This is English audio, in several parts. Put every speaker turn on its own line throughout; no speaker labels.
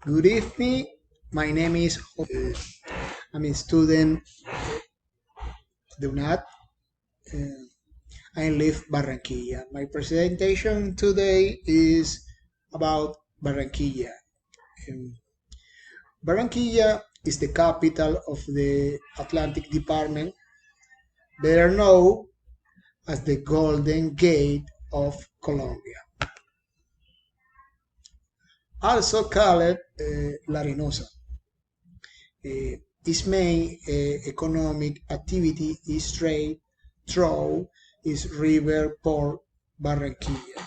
Good evening. My name is I'm a student de UNAD. Uh, I live Barranquilla. My presentation today is about Barranquilla. Um, Barranquilla is the capital of the Atlantic Department, better known as the Golden Gate of Colombia, also called La Reynosa. Its main economic activity is trade through its river port Barranquilla.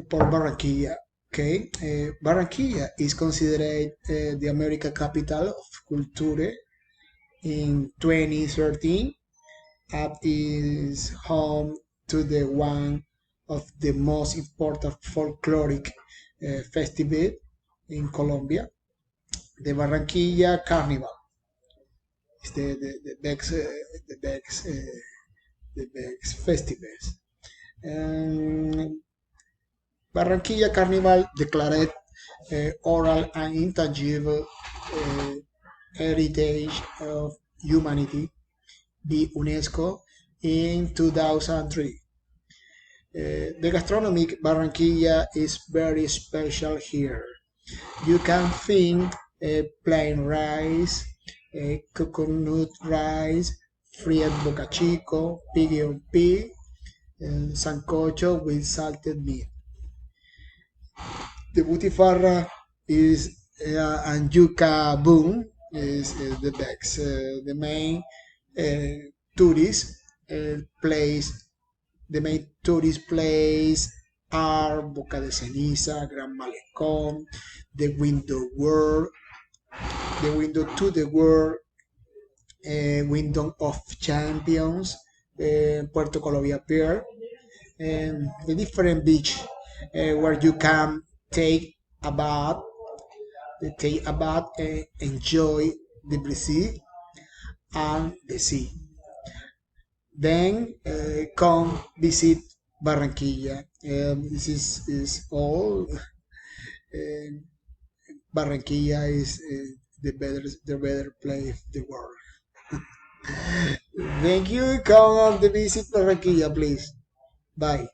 Port Barranquilla. Okay, Barranquilla is considered the American capital of culture in 2013. It is home to the one of the most important folkloric festival in Colombia, the Barranquilla Carnival. It's the best festivals. Um, Barranquilla Carnival declared oral and intangible uh, heritage of humanity by UNESCO in 2003. The gastronomic Barranquilla is very special here. You can find plain rice, coconut rice, fried boca chico, piggy on pig, and sancocho with salted meat. The butifarra is and yuca boom is the best. The main tourist place, the main tourist place are Boca de Ceniza, Gran Malecón, the window world, the window to the world, window of champions, Puerto Colombia Pier, and the different beach where you can take a bath, enjoy the breeze and the sea. Then come visit Barranquilla. This is all. Um Barranquilla is the better place of the world. Thank you. Come on to visit Barranquilla, please. Bye.